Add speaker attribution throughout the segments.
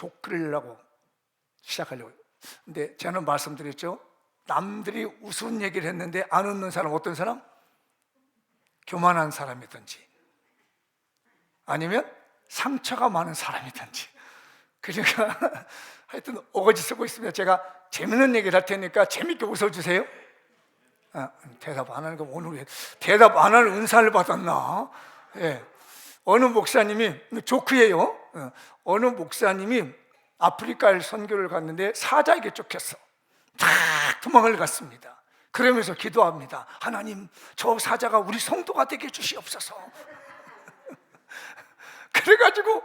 Speaker 1: 족끌려고 시작하려고. 근데 저는 말씀드렸죠. 남들이 우스운 얘기를 했는데 안 웃는 사람 어떤 사람? 교만한 사람이든지 아니면 상처가 많은 사람이든지. 그러니까 하여튼 오거지 쓰고 있습니다. 제가 재밌는 얘기를 할 테니까 재밌게 웃어주세요. 대답 안 하는 거 오늘 왜 대답 안 하는 은사를 받았나? 예. 어느 목사님이 조크예요. 어느 목사님이 아프리카에 선교를 갔는데 사자에게 쫓겼어. 탁 도망을 갔습니다. 그러면서 기도합니다. 하나님, 저 사자가 우리 성도가 되게 해주시옵소서. 그래가지고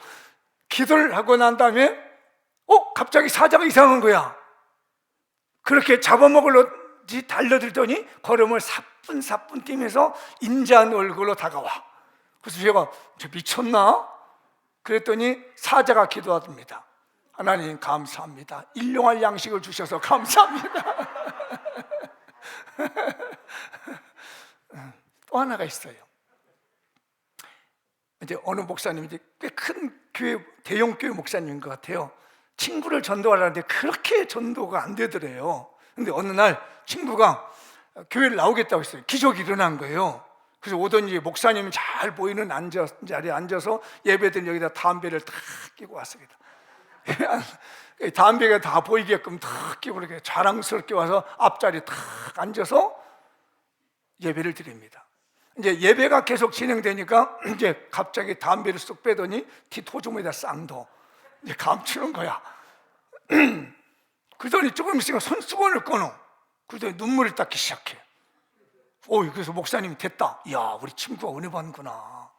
Speaker 1: 기도를 하고 난 다음에 갑자기 사자가 이상한 거야. 그렇게 잡아먹으려지 달려들더니 걸음을 사뿐사뿐 뛰면서 인자한 얼굴로 다가와. 그래서 제가 저 미쳤나? 그랬더니 사자가 기도합니다. 하나님 감사합니다. 일용할 양식을 주셔서 감사합니다. 또 하나가 있어요. 이제 어느 목사님이 꽤 큰 교회, 대형 교회 목사님인 것 같아요. 친구를 전도하려는데 그렇게 전도가 안 되더래요. 근데 어느 날 친구가 교회를 나오겠다고 했어요. 기적이 일어난 거예요. 그래서 오더니 목사님이 잘 보이는 자리에 앉아서 예배드린 여기다 담배를 탁 끼고 왔습니다. 담배가 다 보이게끔 탁 끼고 이렇게 자랑스럽게 와서 앞자리에 탁 앉아서 예배를 드립니다. 이제 예배가 계속 진행되니까 이제 갑자기 담배를 쏙 빼더니 뒤토종에다 쌍도 이제 감추는 거야. 그러더니 조금 있으니까 손수건을 꺼놓어. 그러더니 눈물을 닦기 시작해. 그래서 목사님이 됐다. 이야, 우리 친구가 은혜 받는구나.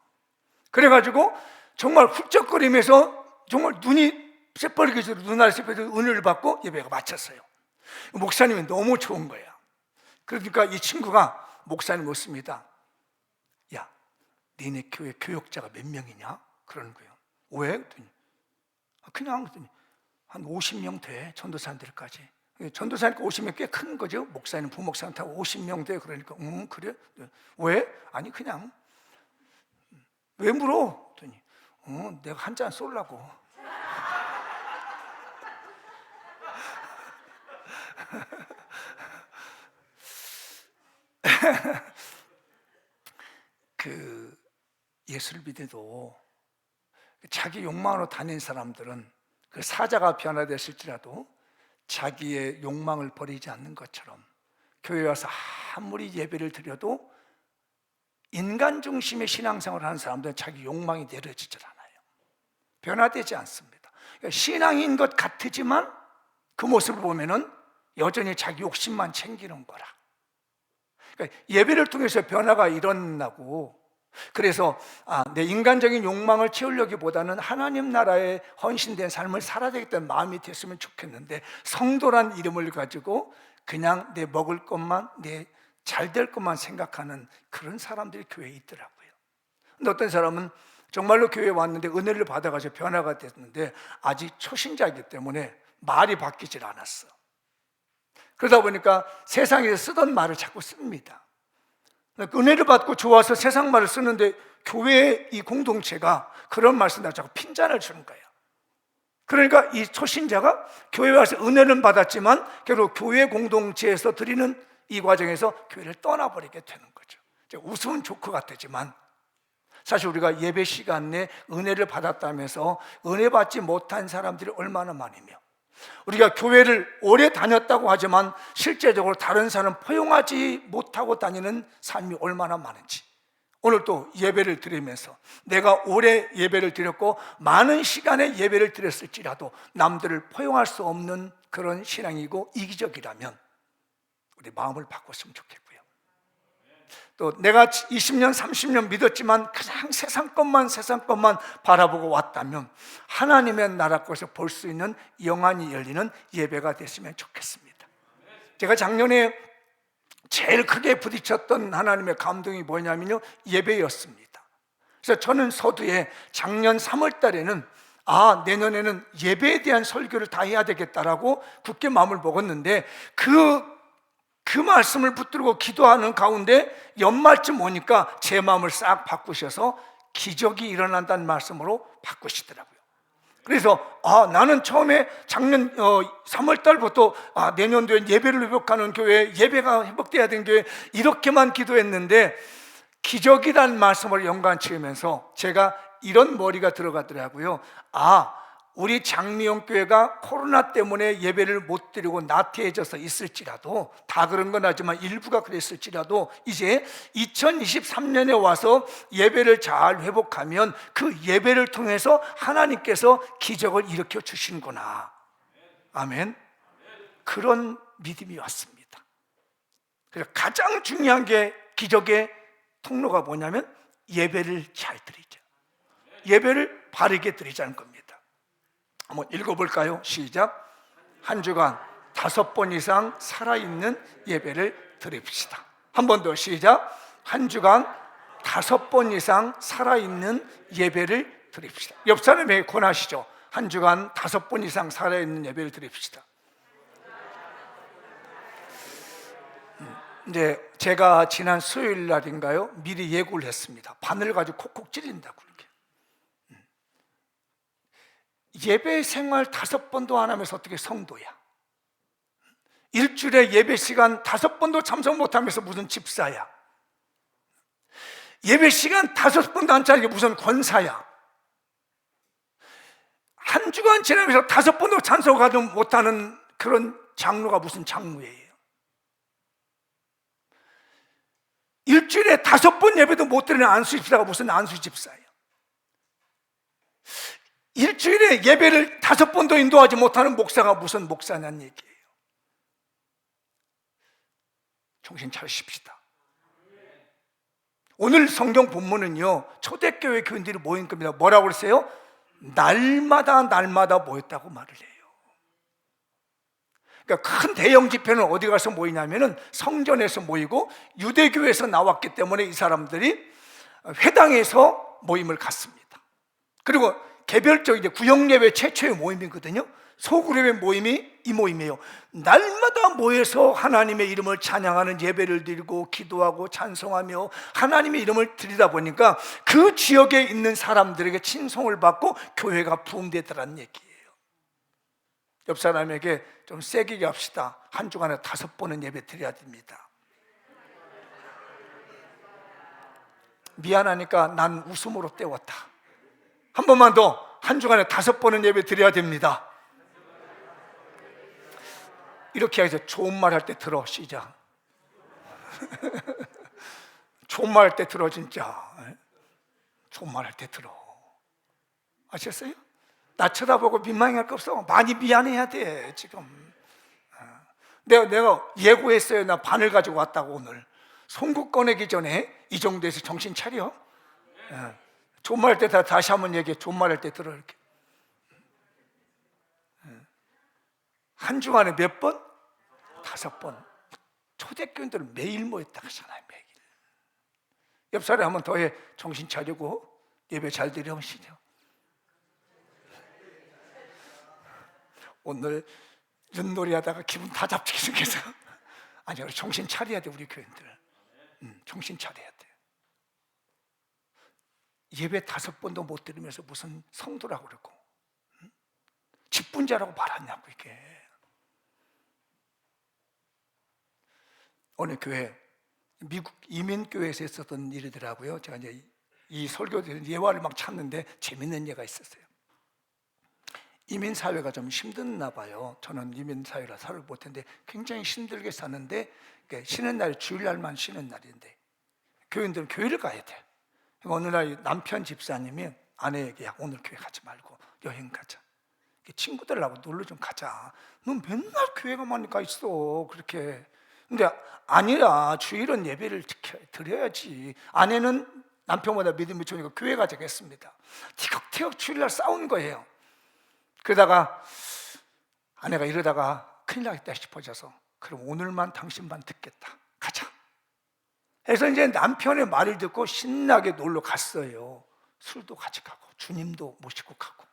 Speaker 1: 그래가지고 정말 훌쩍거리면서 정말 눈이 새빨개 눈알 새빨개 은혜를 받고 예배가 마쳤어요. 목사님이 너무 좋은 거야. 그러니까 이 친구가 목사님 묻습니다. 야, 니네 교회 교역자가 몇 명이냐? 그러는 거예요. 왜? 그랬더니 그냥 한 50명 돼, 전도사님들까지. 전도사니까 50명 꽤 큰 거죠. 목사님, 부목사님하고 50명 돼. 그러니까 그래? 왜? 아니 그냥. 왜 물어? 그랬더니 내가 한 잔 쏠라고. 그 예수를 믿어도 자기 욕망으로 다닌 사람들은 그 사자가 변화됐을지라도 자기의 욕망을 버리지 않는 것처럼 교회에 와서 아무리 예배를 드려도 인간 중심의 신앙생활을 하는 사람들은 자기 욕망이 내려지질 않아요. 변화되지 않습니다. 그러니까 신앙인 것 같지만 그 모습을 보면은 여전히 자기 욕심만 챙기는 거라. 그러니까 예배를 통해서 변화가 일어나고, 그래서 내 인간적인 욕망을 채우려기보다는 하나님 나라에 헌신된 삶을 살아야 되겠다는 마음이 됐으면 좋겠는데, 성도란 이름을 가지고 그냥 내 먹을 것만, 내 잘 될 것만 생각하는 그런 사람들이 교회에 있더라고요. 근데 어떤 사람은 정말로 교회에 왔는데 은혜를 받아가지고 변화가 됐는데 아직 초신자이기 때문에 말이 바뀌질 않았어. 그러다 보니까 세상에서 쓰던 말을 자꾸 씁니다. 은혜를 받고 좋아서 세상 말을 쓰는데 교회의 이 공동체가 그런 말 쓴다고 자꾸 핀잔을 주는 거예요. 그러니까 이 초신자가 교회에 와서 은혜는 받았지만 결국 교회 공동체에서 드리는 이 과정에서 교회를 떠나버리게 되는 거죠. 우스운 조크 같았지만 사실 우리가 예배 시간 내에 은혜를 받았다면서 은혜 받지 못한 사람들이 얼마나 많으며, 우리가 교회를 오래 다녔다고 하지만 실제적으로 다른 사람 포용하지 못하고 다니는 삶이 얼마나 많은지, 오늘 또 예배를 드리면서 내가 오래 예배를 드렸고 많은 시간에 예배를 드렸을지라도 남들을 포용할 수 없는 그런 신앙이고 이기적이라면 우리 마음을 바꿨으면 좋겠고요. 또 내가 20년, 30년 믿었지만 그냥 세상 것만 바라보고 왔다면 하나님의 나라 것을 볼 수 있는 영안이 열리는 예배가 됐으면 좋겠습니다. 제가 작년에 제일 크게 부딪혔던 하나님의 감동이 뭐냐면요, 예배였습니다. 그래서 저는 서두에 작년 3월 달에는 내년에는 예배에 대한 설교를 다 해야 되겠다라고 굳게 마음을 먹었는데 그 말씀을 붙들고 기도하는 가운데 연말쯤 오니까 제 마음을 싹 바꾸셔서 기적이 일어난다는 말씀으로 바꾸시더라고요. 그래서 나는 처음에 작년 3월 달부터 내년도에 예배를 회복하는 교회, 예배가 회복돼야 되는 교회 이렇게만 기도했는데 기적이란 말씀을 연관지으면서 제가 이런 머리가 들어가더라고요. 우리 장미영 교회가 코로나 때문에 예배를 못 드리고 나태해져서 있을지라도, 다 그런 건 아니지만 일부가 그랬을지라도 이제 2023년에 와서 예배를 잘 회복하면 그 예배를 통해서 하나님께서 기적을 일으켜 주시는구나. 아멘. 그런 믿음이 왔습니다. 그래서 가장 중요한 게 기적의 통로가 뭐냐면 예배를 잘 드리자, 예배를 바르게 드리자는 겁니다. 한번 읽어볼까요? 시작. 한 주간 5번 이상 살아있는 예배를 드립시다. 한 번 더 시작. 한 주간 5번 이상 살아있는 예배를 드립시다. 옆 사람에게 권하시죠. 한 주간 5번 이상 살아있는 예배를 드립시다. 이제 제가 지난 수요일 날인가요? 미리 예고를 했습니다. 바늘 가지고 콕콕 찌른다고. 예배 생활 5번도 안 하면서 어떻게 성도야? 일주일에 예배 시간 5번도 참석 못하면서 무슨 집사야? 예배 시간 5번도 안 차리게 무슨 권사야? 한 주간 지나면서 5번도 참석하지 못하는 그런 장로가 무슨 장로예요? 일주일에 5번 예배도 못 드리는 안수 집사가 무슨 안수 집사예요? 일주일에 예배를 5번도 인도하지 못하는 목사가 무슨 목사냐는 얘기예요. 정신 차리십시다. 오늘 성경 본문은요, 초대교회 교인들이 모인 겁니다. 뭐라고 그랬어요? 날마다 모였다고 말을 해요. 그러니까 큰 대형 집회는 어디 가서 모이냐면은 성전에서 모이고, 유대교에서 나왔기 때문에 이 사람들이 회당에서 모임을 갖습니다. 그리고 개별적 이제 구역예배 최초의 모임이거든요. 소그룹의 모임이 이 모임이에요. 날마다 모여서 하나님의 이름을 찬양하는 예배를 드리고 기도하고 찬송하며 하나님의 이름을 드리다 보니까 그 지역에 있는 사람들에게 친송을 받고 교회가 부흥되더라는 얘기예요. 옆 사람에게 좀 세게 얘기합시다. 한 주간에 5번은 예배 드려야 됩니다. 미안하니까 난 웃음으로 때웠다. 한 번만 더. 한 주간에 5번은 예배 드려야 됩니다. 이렇게 해서 좋은 말 할 때 들어. 시작. 좋은 말 할 때 들어. 진짜 좋은 말 할 때 들어. 아셨어요? 나 쳐다보고 민망할 거 없어. 많이 미안해야 돼 지금. 내가 예고했어요. 나 바늘 가지고 왔다고. 오늘 송국 꺼내기 전에 이 정도에서 정신 차려. 좋은 말 할 때 다시 한번 얘기해. 좋은 말 할 때 들어. 이렇게. 한 주간에 몇 번? 5번. 초대교인들은 매일 모였다 하잖아요. 매일. 옆 사람에 한번 더 해. 정신 차리고 예배 잘 드려오시죠. 오늘 윷놀이 하다가 기분 다 잡히게 생겨서. 아니, 우리 정신 차려야 돼. 우리 교인들 정신 차려야 돼. 예배 5번도 못 드리면서 무슨 성도라고 그러고 직분자라고 말하냐고. 이게 어느 교회, 미국 이민교회에서 있었던 일이더라고요. 제가 이제 이 설교들 예화를 막 찾는데 재밌는 예가 있었어요. 이민사회가 좀 힘드나 봐요. 저는 이민사회라 살을 못했는데 굉장히 힘들게 사는데, 쉬는 날이 주일날만 쉬는 날인데 교인들은 교회를 가야 돼. 어느 날 남편 집사님이 아내에게 야, 오늘 교회 가지 말고 여행 가자. 친구들하고 놀러 좀 가자. 너 맨날 교회가만 가 있어. 그렇게. 근데 아니라 주일은 예배를 드려야지. 아내는 남편보다 믿음이 좋으니까 교회 가자고 했습니다. 티격태격 주일날 싸운 거예요. 그러다가 아내가 이러다가 큰일 나겠다 싶어져서 그럼 오늘만 당신만 듣겠다. 가자. 그래서 이제 남편의 말을 듣고 신나게 놀러 갔어요. 술도 같이 가고 주님도 모시고 가고.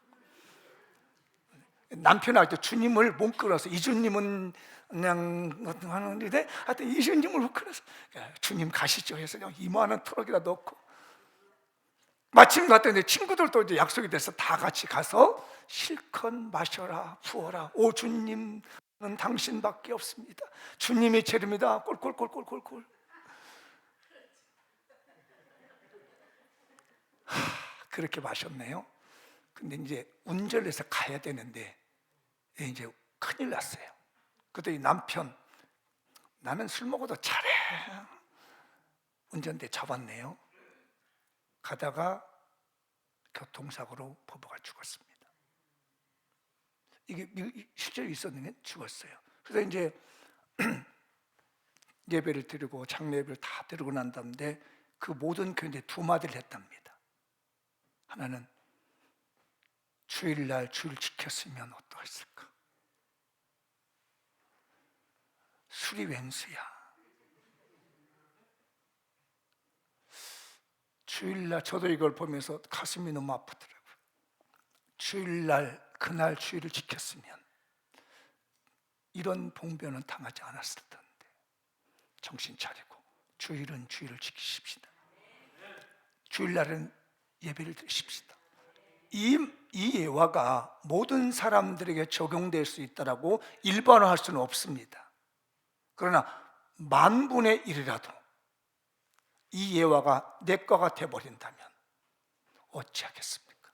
Speaker 1: 남편한테 주님을 못 끌어서, 이주님은 그냥 하는데 하여튼 이주님을 못 끌어서 주님 가시죠 해서 그냥 이만한 트럭에다 넣고 마침 갔더니 친구들도 이제 약속이 돼서 다 같이 가서 실컷 마셔라, 부어라. 오 주님은 당신밖에 없습니다. 주님이 재림이다. 꼴꼴꼴꼴꼴꼴. 그렇게 마셨네요. 근데 이제 운전해서 가야 되는데 이제 큰일 났어요. 그때 남편, 나는 술 먹어도 잘해. 운전대 잡았네요. 가다가 교통사고로 부부가 죽었습니다. 이게 실제로 있었는데 죽었어요. 그래서 이제 예배를 드리고 장례배를 다 드리고 난 다음에 그 모든 교인들이 두 마디를 했답니다. 하나는 주일날 주일 지켰으면 어떠했을까? 술이 웬수야. 주일날 저도 이걸 보면서 가슴이 너무 아프더라고요. 주일날 그날 주일을 지켰으면 이런 봉변은 당하지 않았을 텐데. 정신 차리고 주일은 주일을 지키십시다. 주일날은 예배를 드리십시다. 이 예화가 모든 사람들에게 적용될 수 있다라고 일반화할 수는 없습니다. 그러나 만분의 1이라도 이 예화가 내 거가 되어버린다면 어찌하겠습니까?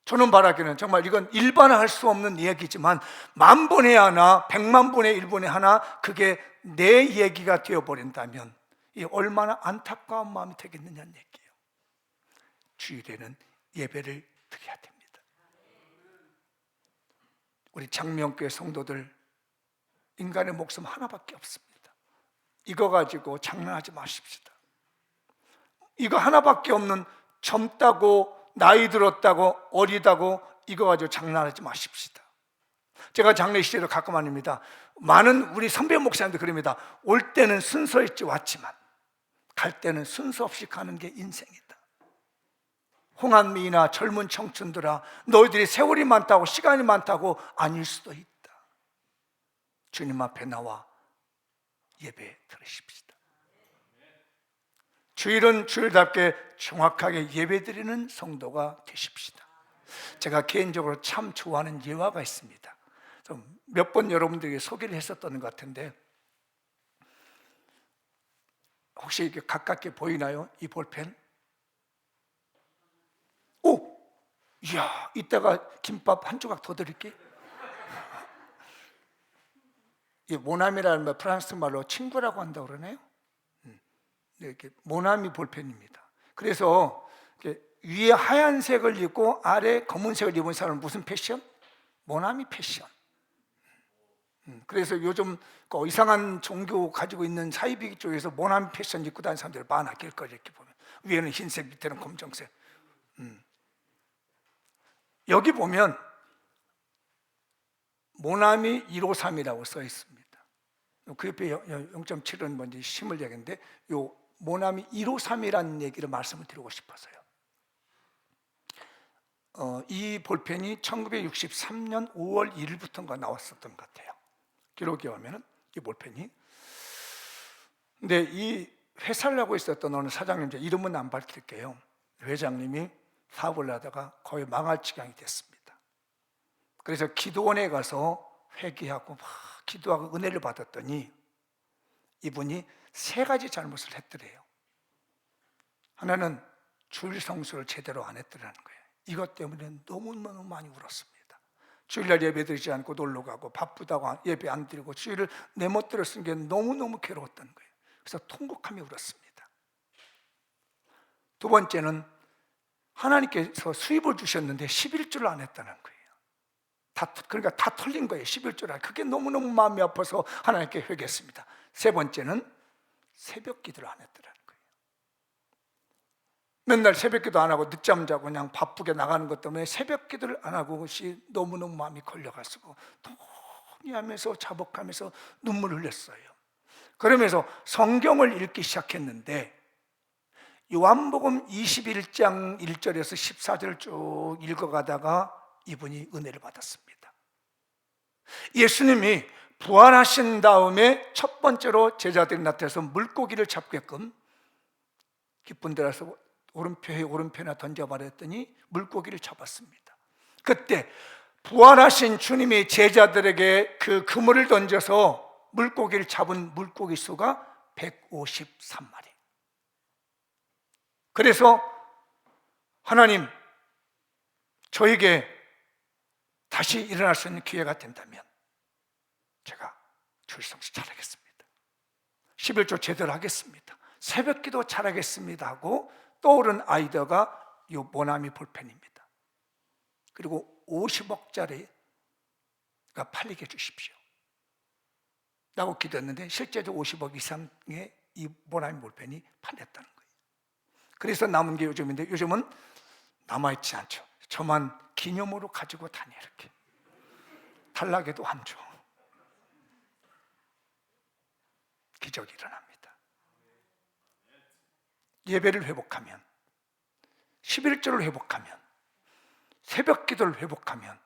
Speaker 1: 저는 바라기는 정말 이건 일반화할 수 없는 얘기지만 만분의 하나, 100만분의 1분의 하나 그게 내 얘기가 되어버린다면 이 얼마나 안타까운 마음이 되겠느냐는 얘기예요. 주일에는 예배를 드려야 됩니다. 우리 장명교회 성도들, 인간의 목숨 하나밖에 없습니다. 이거 가지고 장난하지 마십시다. 이거 하나밖에 없는 젊다고 나이 들었다고 어리다고 이거 가지고 장난하지 마십시다. 제가 장례 시대로 가끔 아닙니다. 많은 우리 선배 목사님들 그럽니다. 올 때는 순서 있지 왔지만 갈 때는 순서 없이 가는 게 인생이다. 홍한미나 젊은 청춘들아, 너희들이 세월이 많다고 시간이 많다고 아닐 수도 있다. 주님 앞에 나와 예배 드리십시다. 주일은 주일답게 정확하게 예배드리는 성도가 되십시다. 제가 개인적으로 참 좋아하는 예화가 있습니다. 몇 번 여러분들에게 소개를 했었던 것 같은데 혹시 이렇게 가깝게 보이나요? 이 볼펜? 오! 이야, 이따가 김밥 한 조각 더 드릴게. 이 모나미라는 말 프랑스 말로 친구라고 한다고 그러네요. 이렇게 모나미 볼펜입니다. 그래서 위에 하얀색을 입고 아래 검은색을 입은 사람은 무슨 패션? 모나미 패션. 그래서 요즘 그 이상한 종교 가지고 있는 사이비 쪽에서 모나미 패션 입고 다니는 사람들 많아. 길거리 이렇게 보면 위에는 흰색, 밑에는 검정색. 여기 보면 모나미 153이라고 써 있습니다. 그 옆에 0.7은 뭔지 심을 얘기인데 요 모나미 153이라는 얘기를 말씀을 드리고 싶어서요. 이 볼펜이 1963년 5월 1일부터인가 나왔었던 것 같아요. 기록에 보면은 이 볼펜이. 근데 이 회사를 하고 있었던 어느 사장님, 제 이름은 안 밝힐게요. 회장님이 사업을 하다가 거의 망할 지경이 됐습니다. 그래서 기도원에 가서 회개하고 막 기도하고 은혜를 받았더니 이분이 세 가지 잘못을 했더래요. 하나는 주일 성수를 제대로 안 했더라는 거예요. 이것 때문에 너무너무 많이 울었습니다. 주일날 예배 드리지 않고 놀러 가고 바쁘다고 예배 안 드리고 주일을 내 멋대로 쓴 게 너무너무 괴로웠던 거예요. 그래서 통곡하며 울었습니다. 두 번째는 하나님께서 수입을 주셨는데 11조를 안 했다는 거예요. 그러니까 다 털린 거예요. 11조를. 그게 너무너무 마음이 아파서 하나님께 회개했습니다. 세 번째는 새벽 기도를 안 했더라는 거예요. 맨날 새벽 기도 안 하고 늦잠 자고 그냥 바쁘게 나가는 것 때문에 새벽 기도를 안 하고 그것이 너무너무 마음이 걸려가지고 통해하면서 자복하면서 눈물을 흘렸어요. 그러면서 성경을 읽기 시작했는데 요한복음 21장 1절에서 14절 쭉 읽어가다가 이분이 은혜를 받았습니다. 예수님이 부활하신 다음에 첫 번째로 제자들이 나타나서 물고기를 잡게끔 기쁜 데라서 오른편에 오른편에 던져버렸더니 물고기를 잡았습니다. 그때 부활하신 주님이 제자들에게 그 그물을 던져서 물고기를 잡은 물고기 수가 153마리. 그래서 하나님, 저에게 다시 일어날 수 있는 기회가 된다면 제가 주일 성수 잘하겠습니다. 11조 제대로 하겠습니다. 새벽 기도 잘하겠습니다 하고 떠오른 아이디어가 이 모나미 볼펜입니다. 그리고 50억짜리가 팔리게 해주십시오 라고 기도했는데 실제로 50억 이상의 이 모나미 볼펜이 팔렸다는 거예요. 그래서 남은 게 요즘인데 요즘은 남아있지 않죠. 저만 기념으로 가지고 다니. 이렇게 탈락에도 안 줘. 기적이 일어납니다. 예배를 회복하면, 11조를 회복하면, 새벽 기도를 회복하면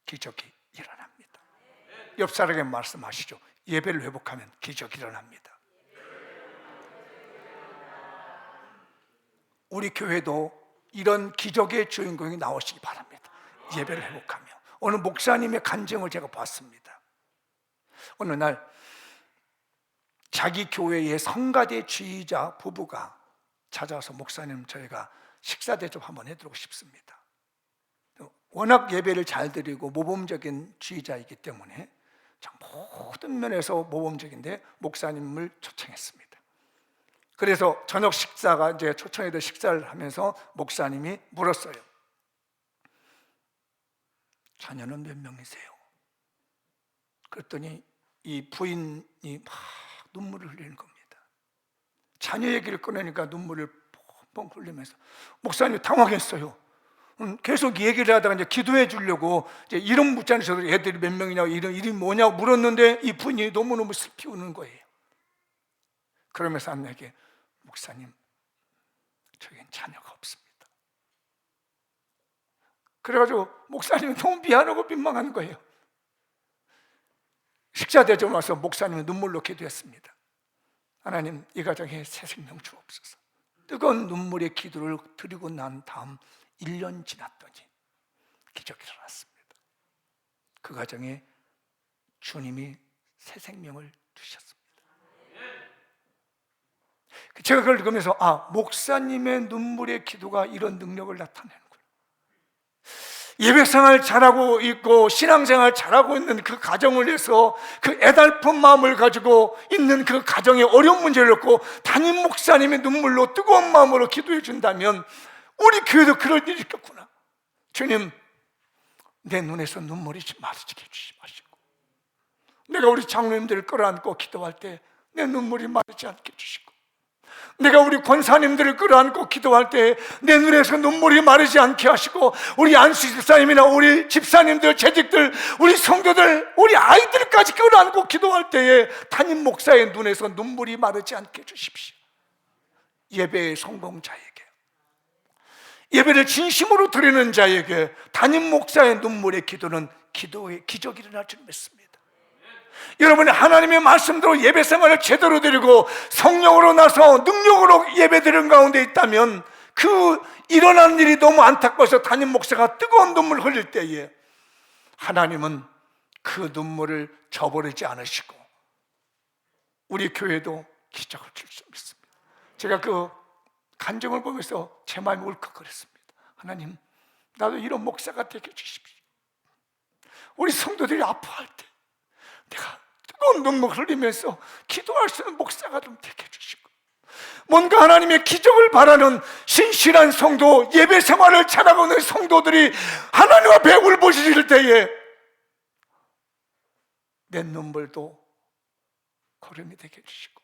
Speaker 1: 기적이 일어납니다. 옆 사람에게 말씀하시죠. 예배를 회복하면 기적이 일어납니다. 우리 교회도 이런 기적의 주인공이 나오시기 바랍니다. 예배를 회복하며. 어느 목사님의 간증을 제가 봤습니다. 어느 날 자기 교회의 성가대 지휘자 부부가 찾아와서 목사님, 저희가 식사 대접 한번 해드리고 싶습니다. 워낙 예배를 잘 드리고 모범적인 지휘자이기 때문에 모든 면에서 모범적인데 목사님을 초청했습니다. 그래서 저녁 식사가 이제 초청해서 식사를 하면서 목사님이 물었어요. 자녀는 몇 명이세요? 그랬더니 이 부인이 막 눈물을 흘리는 겁니다. 자녀 얘기를 꺼내니까 눈물을 펑펑 흘리면서 목사님 당황했어요. 계속 얘기를 하다가 이제 기도해 주려고 이제 이름 묻자니 저도 애들이 몇 명이냐고 이름이 뭐냐고 물었는데 이 분이 너무너무 슬피 우는 거예요. 그러면서 내게 목사님, 저에겐 자녀가 없습니다. 그래가지고 목사님이 너무 미안하고 민망한 거예요. 식사 대접 와서 목사님은 눈물로 기도했습니다. 하나님, 이 가정에 새 생명 주옵소서. 뜨거운 눈물의 기도를 드리고 난 다음 1년 지났더니 기적이 일어났습니다. 그 가정에 주님이 새 생명을 주셨습니다. 제가 그걸 들으면서 목사님의 눈물의 기도가 이런 능력을 나타내는구나. 예배생활 잘하고 있고 신앙생활 잘하고 있는 그 가정을 위해서 그 애달픈 마음을 가지고 있는 그 가정의 어려운 문제를 놓고 담임 목사님의 눈물로 뜨거운 마음으로 기도해 준다면 우리 교회도 그럴 일이 있겠구나. 주님, 내 눈에서 눈물이 마르지게 해주지 마시고, 내가 우리 장로님들을 끌어안고 기도할 때 내 눈물이 마르지 않게 해주시고, 내가 우리 권사님들을 끌어안고 기도할 때 내 눈에서 눈물이 마르지 않게 하시고, 우리 안수 집사님이나 우리 집사님들, 재직들, 우리 성도들, 우리 아이들까지 끌어안고 기도할 때에 담임 목사의 눈에서 눈물이 마르지 않게 해주십시오. 예배의 성공자에게, 예배를 진심으로 드리는 자에게 담임 목사의 눈물의 기도는 기도의 기적이 일어날 줄 믿습니다. 여러분이 하나님의 말씀대로 예배 생활을 제대로 드리고 성령으로 나서 능력으로 예배 드리는 가운데 있다면 그 일어난 일이 너무 안타까워서 담임 목사가 뜨거운 눈물을 흘릴 때에 하나님은 그 눈물을 저버리지 않으시고 우리 교회도 기적을 줄 수 있습니다. 제가 그 간증을 보면서 제 마음이 울컥거렸습니다. 하나님, 나도 이런 목사가 되게 해주십시오. 우리 성도들이 아파할 때 내가 뜨거운 눈물 흘리면서 기도할 수 있는 목사가 좀 되게 해주시고, 뭔가 하나님의 기적을 바라는 신실한 성도, 예배 생활을 찾아가는 성도들이 하나님 앞에 울부짖을 때에 내 눈물도 걸음이 되게 해주시고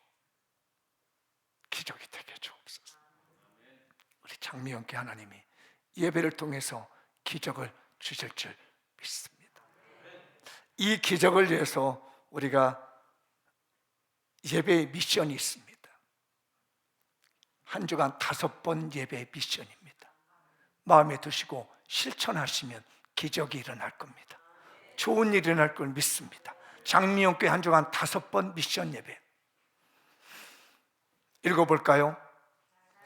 Speaker 1: 기적이 되게 해주옵소서. 우리 장미영께 하나님이 예배를 통해서 기적을 주실 줄 믿습니다. 이 기적을 위해서 우리가 예배의 미션이 있습니다. 한 주간 5번 예배의 미션입니다. 마음에 두시고 실천하시면 기적이 일어날 겁니다. 좋은 일이 일어날 걸 믿습니다. 장미영교회 한 주간 5번 미션 예배 읽어볼까요?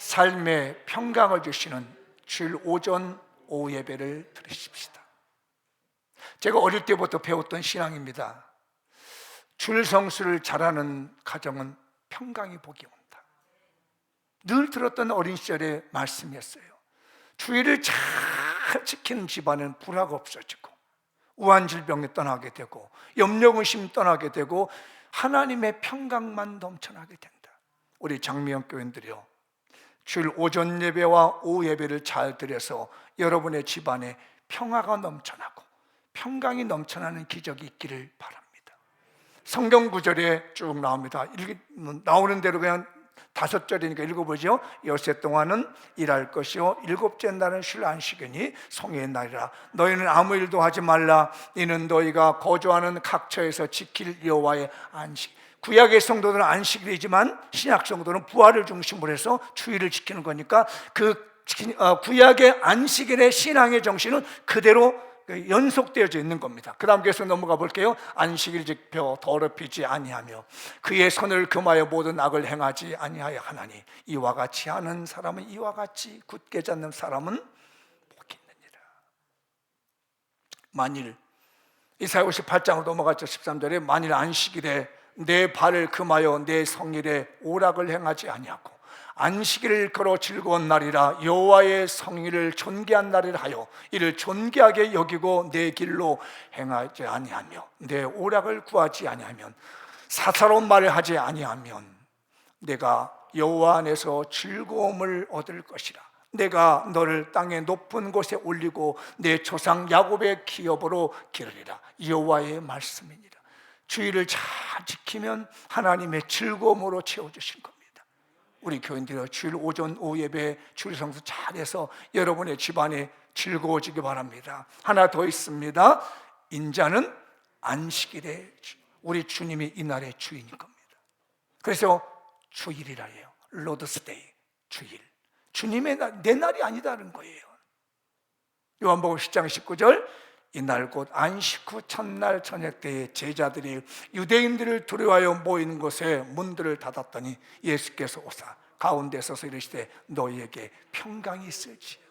Speaker 1: 삶의 평강을 주시는 주일 오전 오후 예배를 드리십시다. 제가 어릴 때부터 배웠던 신앙입니다. 주일 성수를 잘하는 가정은 평강이 복이 온다. 늘 들었던 어린 시절의 말씀이었어요. 주일을 잘 지키는 집안은 불화가 없어지고 우한 질병이 떠나게 되고 염려근심이 떠나게 되고 하나님의 평강만 넘쳐나게 된다. 우리 장미영 교인들이요, 주일 오전 예배와 오후 예배를 잘 드려서 여러분의 집안에 평화가 넘쳐나고 평강이 넘쳐나는 기적이 있기를 바랍니다. 성경 구절에 쭉 나옵니다. 나오는 대로 그냥 5절이니까 읽어보죠. 엿새 동안은 일할 것이요 일곱째 날은 쉴 안식이니 성의 날이라. 너희는 아무 일도 하지 말라. 이는 너희가 거주하는 각처에서 지킬 여호와의 안식. 구약의 성도들은 안식일이지만 신약 성도는 부활을 중심으로 해서 주일을 지키는 거니까 그 구약의 안식일의 신앙의 정신은 그대로 연속되어져 있는 겁니다. 그 다음 계속 넘어가 볼게요. 안식일 지켜 더럽히지 아니하며 그의 손을 금하여 모든 악을 행하지 아니하여 하나니 이와 같이 하는 사람은 이와 같이 굳게 잡는 사람은 복이 있느니라. 만일 이사야 58장으로 넘어갔죠. 13절에 만일 안식일에 내 발을 금하여 내 성일에 오락을 행하지 아니하고 안식일을 걸어 즐거운 날이라 여호와의 성일을 존귀한 날이라 하여 이를 존귀하게 여기고 내 길로 행하지 아니하며 내 오락을 구하지 아니하면 사사로운 말을 하지 아니하면 내가 여호와 안에서 즐거움을 얻을 것이라. 내가 너를 땅의 높은 곳에 올리고 내 조상 야곱의 기업으로 기르리라. 여호와의 말씀이니라. 주일을 잘 지키면 하나님의 즐거움으로 채워주실 겁니다. 우리 교인들이 주일 오전 오후 예배 주일 성수 잘해서 여러분의 집안에 즐거워지기 바랍니다. 하나 더 있습니다. 인자는 안식일에 우리 주님이 이날의 주인인 겁니다. 그래서 주일이라 해요. 로드스 데이, 주일. 주님의 날, 내 날이 아니다는 거예요. 요한복음 10장 19절 이날 곧 안식 후 첫날 저녁 때에 제자들이 유대인들을 두려워하여 모이는 곳에 문들을 닫았더니 예수께서 오사 가운데 서서 이르시되 너희에게 평강이 있을지어다.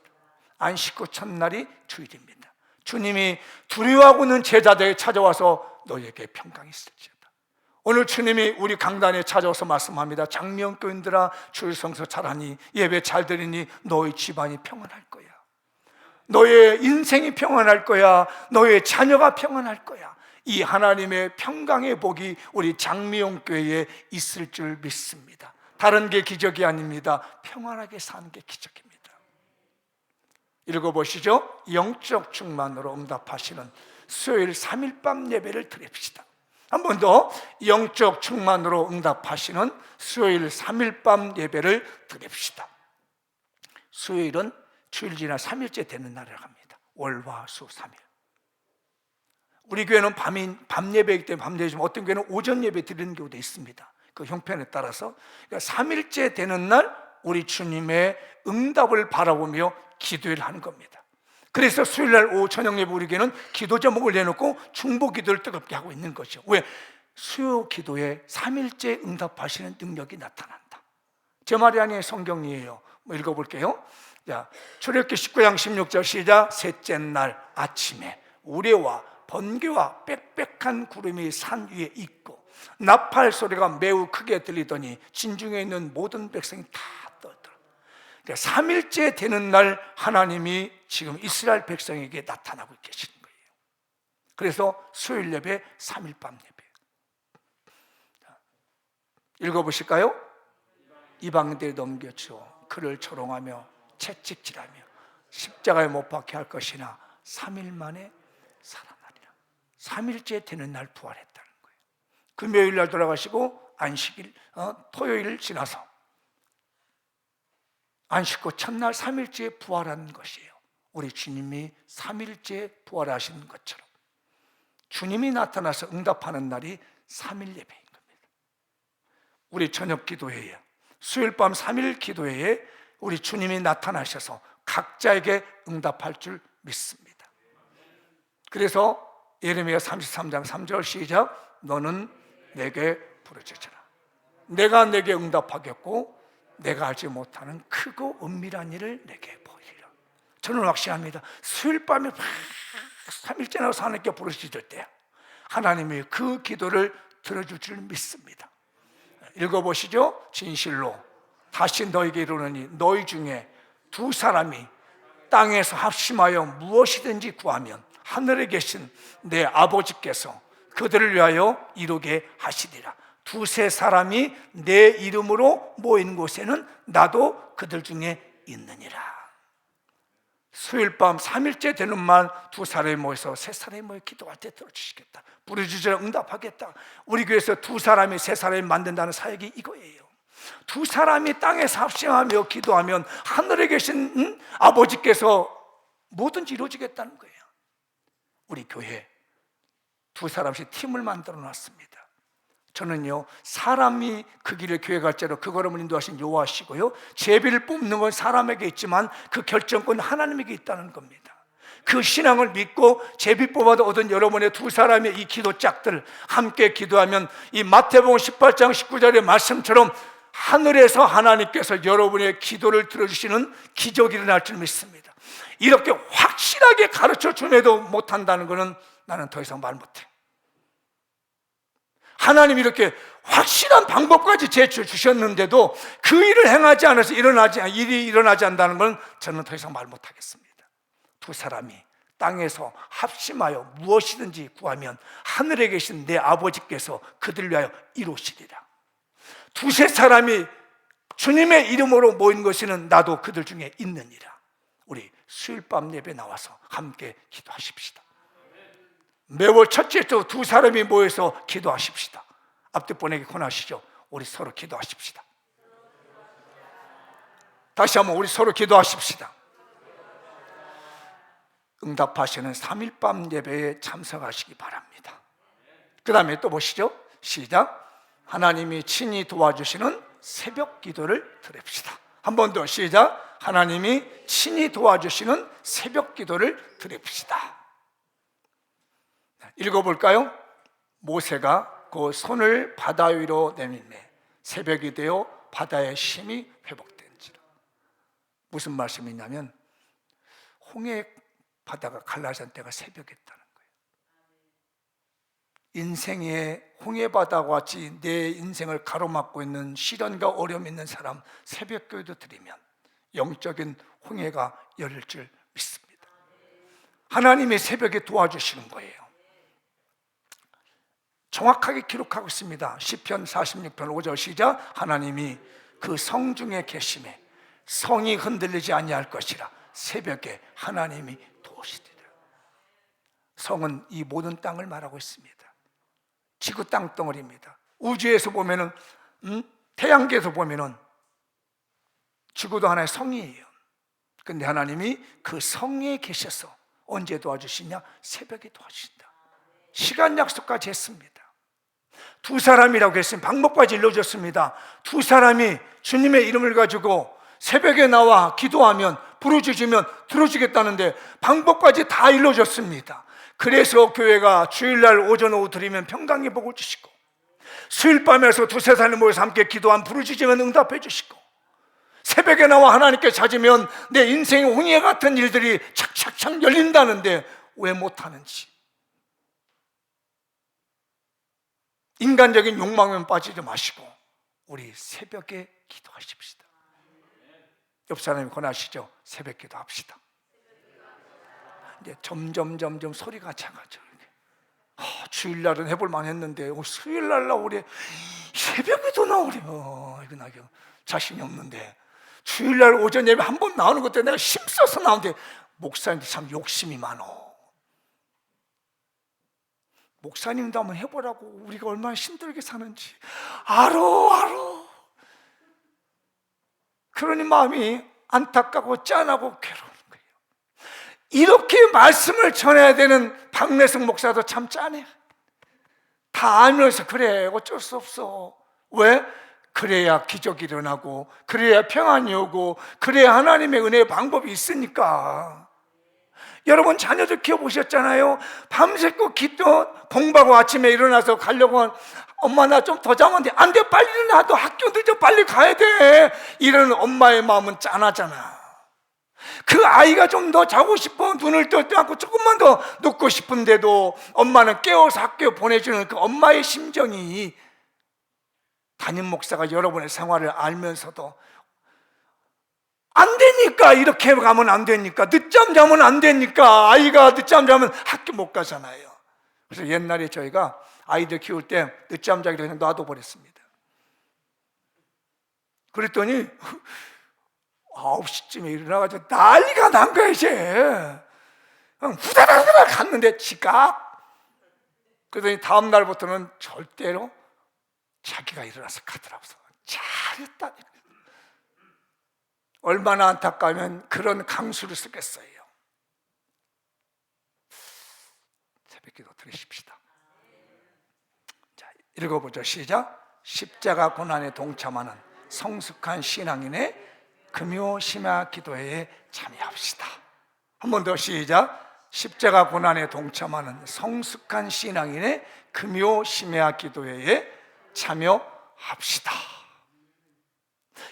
Speaker 1: 안식 후 첫날이 주일입니다. 주님이 두려워하고 있는 제자들에게 찾아와서 너희에게 평강이 있을지어다. 오늘 주님이 우리 강단에 찾아와서 말씀합니다. 장미영 교인들아 주일 성수 잘하니 예배 잘 드리니 너희 집안이 평안할 거야. 너의 인생이 평안할 거야. 너의 자녀가 평안할 거야. 이 하나님의 평강의 복이 우리 장미용 교회에 있을 줄 믿습니다. 다른 게 기적이 아닙니다. 평안하게 사는 게 기적입니다. 읽어보시죠. 영적 충만으로 응답하시는 수요일 3일 밤 예배를 드립시다. 한 번 더 영적 충만으로 응답하시는 수요일 3일 밤 예배를 드립시다. 수요일은 주일 지나 3일째 되는 날이라고 합니다. 월, 화, 수 3일. 우리 교회는 밤 예배이기 때문에 밤 예배지만 어떤 교회는 오전 예배 드리는 경우도 있습니다. 그 형편에 따라서. 그러니까 3일째 되는 날 우리 주님의 응답을 바라보며 기도를 하는 겁니다. 그래서 수요일날 오후 저녁 예배 우리 교회는 기도 제목을 내놓고 중보 기도를 뜨겁게 하고 있는 거죠. 왜? 수요 기도에 3일째 응답하시는 능력이 나타난다. 제 말이 아니에요. 성경이에요. 읽어볼게요. 자, 출애굽기 19장 16절 시작. 셋째 날 아침에 우레와 번개와 빽빽한 구름이 산 위에 있고 나팔 소리가 매우 크게 들리더니 진중에 있는 모든 백성이 다 떨더라. 그러니까 3일째 되는 날 하나님이 지금 이스라엘 백성에게 나타나고 계시는 거예요. 그래서 수요일 예배 3일 밤 예배. 읽어보실까요? 이방인들에 넘겨주어 그를 조롱하며 채찍질하며 십자가에 못 박게 할 것이나 3일 만에 살아나리라. 3일째 되는 날 부활했다는 거예요. 금요일 날 돌아가시고 안식일 토요일 지나서 안식 후 첫날 3일째 부활한 것이에요. 우리 주님이 3일째 부활하신 것처럼 주님이 나타나서 응답하는 날이 3일 예배인 겁니다. 우리 저녁 기도회에 수요일 밤 3일 기도회에 우리 주님이 나타나셔서 각자에게 응답할 줄 믿습니다. 그래서 예레미야 33장 3절 시작. 너는 내게 부르짖으라. 내가 내게 응답하겠고 내가 알지 못하는 크고 은밀한 일을 내게 보이리라. 저는 확신합니다. 수요일 밤에 3일째 나와서 하나님께 부르짖을 때 하나님이 그 기도를 들어줄 줄 믿습니다. 읽어보시죠. 진실로 다시 너에게 이르노니 너희 중에 두 사람이 땅에서 합심하여 무엇이든지 구하면 하늘에 계신 내 아버지께서 그들을 위하여 이루게 하시리라. 두세 사람이 내 이름으로 모인 곳에는 나도 그들 중에 있느니라. 수요일 밤 3일째 되는 만 두 사람이 모여서 세 사람이 모여 기도할 때 들어주시겠다. 부르짖으라 응답하겠다. 우리 교회에서 두 사람이 세 사람이 만든다는 사역이 이거예요. 두 사람이 땅에서 합심하며 기도하면 하늘에 계신 아버지께서 뭐든지 이루어지겠다는 거예요. 우리 교회 두 사람씩 팀을 만들어 놨습니다. 저는요, 사람이 그 길을 교회 갈대로 그 걸음을 인도하신 여호와시고요, 제비를 뽑는 건 사람에게 있지만 그 결정권은 하나님에게 있다는 겁니다. 그 신앙을 믿고 제비 뽑아도 얻은 여러분의 두 사람의 이 기도 짝들 함께 기도하면 이 마태복음 18장 19절의 말씀처럼 하늘에서 하나님께서 여러분의 기도를 들어주시는 기적이 일어날 줄 믿습니다. 이렇게 확실하게 가르쳐 줌에도 못한다는 것은 나는 더 이상 말 못해. 하나님이 이렇게 확실한 방법까지 제출 주셨는데도 그 일을 행하지 않아서 일이 일어나지 않는다는 건 저는 더 이상 말 못하겠습니다. 두 사람이 땅에서 합심하여 무엇이든지 구하면 하늘에 계신 내 아버지께서 그들을 위하여 이루시리라. 두세 사람이 주님의 이름으로 모인 것에는 나도 그들 중에 있느니라. 우리 수요일 밤 예배 나와서 함께 기도하십시다. 매월 첫째 주 두 사람이 모여서 기도하십시다. 앞뒤 보내기 권하시죠. 우리 서로 기도하십시다. 다시 한번 우리 서로 기도하십시다. 응답하시는 3일 밤 예배에 참석하시기 바랍니다. 그 다음에 또 보시죠. 시작. 하나님이 친히 도와주시는 새벽 기도를 드립시다. 한 번 더 시작. 하나님이 친히 도와주시는 새벽 기도를 드립시다. 읽어볼까요? 모세가 그 손을 바다 위로 내밀매 새벽이 되어 바다의 심이 회복된지라. 무슨 말씀이냐면 홍해 바다가 갈라진 때가 새벽이었다는 거예요. 인생의 홍해 바다와 같이 내 인생을 가로막고 있는 시련과 어려움이 있는 사람 새벽 기도 드리면 영적인 홍해가 열릴 줄 믿습니다. 하나님이 새벽에 도와주시는 거예요. 정확하게 기록하고 있습니다. 시편 46편 5절 시작. 하나님이 그 성중에 계심에 성이 흔들리지 아니할 것이라. 새벽에 하나님이 도우시리라. 성은 이 모든 땅을 말하고 있습니다. 지구 땅덩어리입니다. 우주에서 보면은 태양계에서 보면은 지구도 하나의 성이에요. 근데 하나님이 그 성에 계셔서 언제 도와주시냐? 새벽에 도와주신다. 시간 약속까지 했습니다. 두 사람이라고 했으면 방법까지 일러줬습니다. 두 사람이 주님의 이름을 가지고 새벽에 나와 기도하면 부르짖으면 들어주겠다는데 방법까지 다 일러줬습니다. 그래서 교회가 주일날 오전 오후 드리면 평강의 복을 주시고 수요일 밤에서 두세 사람이 모여서 함께 기도한 부르짖으면 응답해 주시고 새벽에 나와 하나님께 찾으면 내 인생의 홍해 같은 일들이 착착착 열린다는데 왜 못하는지. 인간적인 욕망에 빠지지 마시고 우리 새벽에 기도하십시다. 옆 사람이 권하시죠. 새벽 기도합시다. 이제 점점 소리가 작아져. 주일날은 해볼만 했는데 수요일날 나오래. 새벽에도 나오래. 이거 나 자신이 없는데 주일날 오전 예배 한 번 나오는 것 때문에 내가 힘써서 나오는데 목사님도 참 욕심이 많어. 목사님도 한번 해보라고. 우리가 얼마나 힘들게 사는지 알아. 그러니 마음이 안타깝고 짠하고 괴로운 거예요. 이렇게 말씀을 전해야 되는 박내성 목사도 참 짠해. 다 알면서 그래 어쩔 수 없어. 왜? 그래야 기적이 일어나고 그래야 평안이 오고 그래야 하나님의 은혜의 방법이 있으니까. 여러분 자녀들 키워보셨잖아요. 밤새고 기도 공부하고 아침에 일어나서 가려고 엄마 나 좀 더 자면 돼. 안 돼, 빨리 일어나. 너 학교 늦어, 빨리 가야 돼. 이런 엄마의 마음은 짠하잖아. 그 아이가 좀 더 자고 싶어, 눈을 떠안고 조금만 더 눕고 싶은데도 엄마는 깨워서 학교에 보내주는 그 엄마의 심정이, 담임 목사가 여러분의 생활을 알면서도 안 되니까, 이렇게 가면 안 되니까, 늦잠 자면 안 되니까, 아이가 늦잠 자면 학교 못 가잖아요. 그래서 옛날에 저희가 아이들 키울 때 늦잠 자기를 그냥 놔둬버렸습니다. 그랬더니 9시쯤에 일어나가지고 난리가 난 거야. 이제 후다닥후다닥 갔는데 지각. 그러더니 다음 날부터는 절대로 자기가 일어나서 가더라고요. 잘했다. 얼마나 안타까우면 그런 강수를 쓰겠어요. 새벽기도 들으십시다. 자, 읽어보죠. 시작. 십자가 고난에 동참하는 성숙한 신앙인의 금요 심야 기도회에 참여합시다. 한 번 더 시작. 십자가 고난에 동참하는 성숙한 신앙인의 금요 심야 기도회에 참여합시다.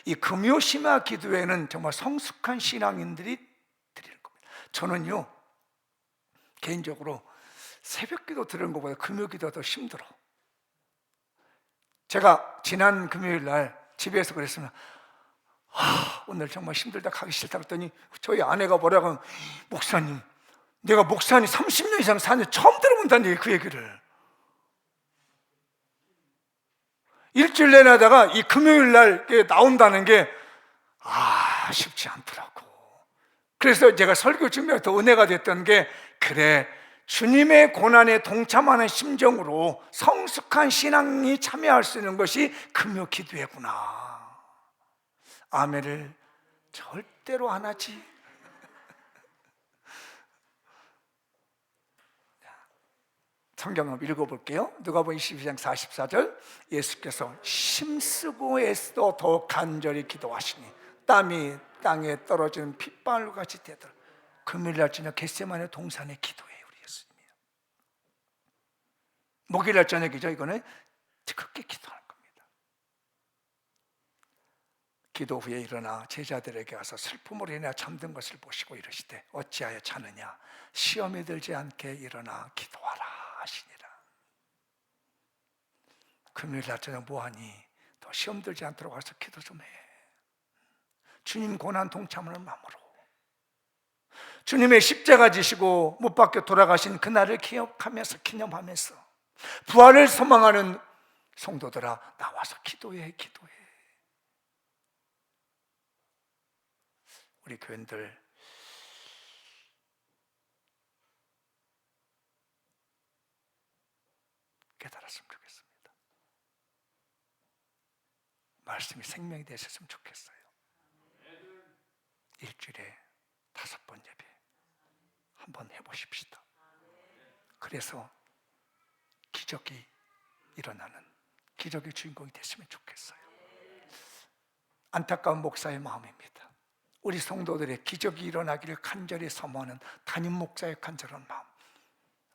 Speaker 1: 이 금요 심야 기도회는 정말 성숙한 신앙인들이 드리는 겁니다. 저는요, 개인적으로 새벽 기도 드리는 것보다 금요 기도가 더 힘들어. 제가 지난 금요일 날 집에서 그랬으면 오늘 정말 힘들다, 가기 싫다 그랬더니 저희 아내가 뭐라고 하면, 목사님, 내가 목사님 30년 이상 사는데 처음 들어본다는 그 얘기를. 일주일 내내 하다가 이 금요일 날 나온다는 게 쉽지 않더라고. 그래서 제가 설교 준비할 때 은혜가 됐던 게, 그래, 주님의 고난에 동참하는 심정으로 성숙한 신앙이 참여할 수 있는 것이 금요 기도회구나. 아멘을 절대로 안 하지. 성경 한번 읽어볼게요. 누가복음 22장 44절. 예수께서 힘쓰고 애써 더욱 간절히 기도하시니 땀이 땅에 떨어지는 핏방울 같이 되더라. 금요일날 저녁 겟세마네 동산의 기도예요, 우리 예수님이. 목요일날 저녁이죠. 이거는 뜨겁게 기도하는 겁니다. 기도 후에 일어나 제자들에게 와서 슬픔으로 인해 잠든 것을 보시고 이르시되 어찌하여 자느냐, 시험에 들지 않게 일어나 기도하라 하시니라. 금요일날 저녁 뭐하니? 더 시험 들지 않도록 와서 기도 좀 해. 주님 고난 동참하는 마음으로, 주님의 십자가 지시고 못 박혀 돌아가신 그날을 기념하면서 부활을 소망하는 성도들아, 나와서 기도해, 기도해. 우리 교인들 깨달았으면 좋겠습니다. 말씀이 생명이 되셨으면 좋겠어요. 일주일에 5번 예배 한번 해보십시다. 그래서 기적이 일어나는 기적의 주인공이 됐으면 좋겠어요. 안타까운 목사의 마음입니다. 우리 성도들의 기적이 일어나기를 간절히 사모하는 담임 목사의 간절한 마음.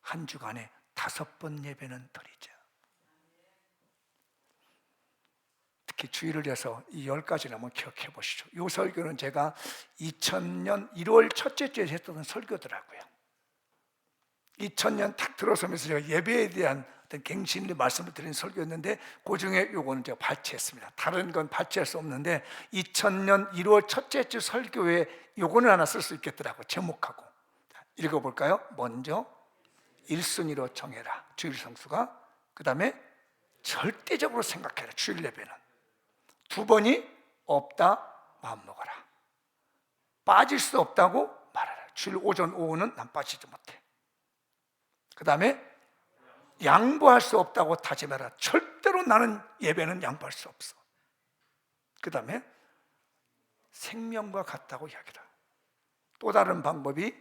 Speaker 1: 한 주간에 5번 예배는 드리자. 특히 주일을 해서 이 10가지를 한번 기억해 보시죠. 이 설교는 제가 2000년 1월 첫째 주에 했던 설교더라고요. 2000년 딱 들어서면서 제가 예배에 대한 어떤 갱신의 말씀을 드린 설교였는데, 그 중에 요거는 제가 발췌했습니다. 다른 건 발췌할 수 없는데 2000년 1월 첫째 주 설교에 요거는 하나 쓸 수 있겠더라고요. 제목하고. 읽어볼까요? 먼저 1순위로 정해라, 주일 성수가. 그 다음에 절대적으로 생각해라, 주일 예배는. 2번이 없다, 마음먹어라. 빠질 수 없다고 말하라. 주일 오전 오후는 난 빠지지 못해. 그 다음에 양보할 수 없다고 다짐해라. 절대로 나는 예배는 양보할 수 없어. 그 다음에 생명과 같다고 이야기하라. 또 다른 방법이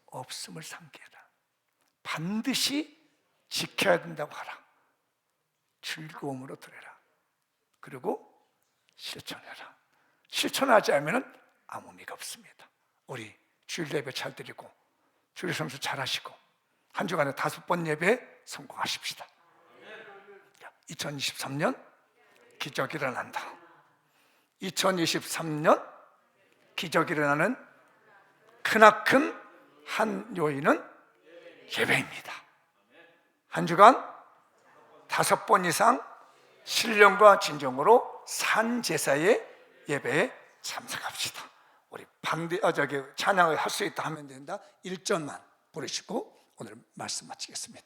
Speaker 1: 없음을 상기해라. 반드시 지켜야 된다고 하라. 즐거움으로 들으라. 그리고 실천해라. 실천하지 않으면 아무 의미가 없습니다. 우리 주일 예배 잘 드리고 주일 성수 잘 하시고 한 주간에 5번 예배 성공하십시다. 2023년 기적이 일어난다. 2023년 기적이 일어나는 크나큰 한 요인은 예배입니다. 한 주간 5번 이상 신령과 진정으로 산제사의 예배에 참석합시다. 우리 찬양을 할 수 있다 하면 된다. 1절만 부르시고 오늘 말씀 마치겠습니다.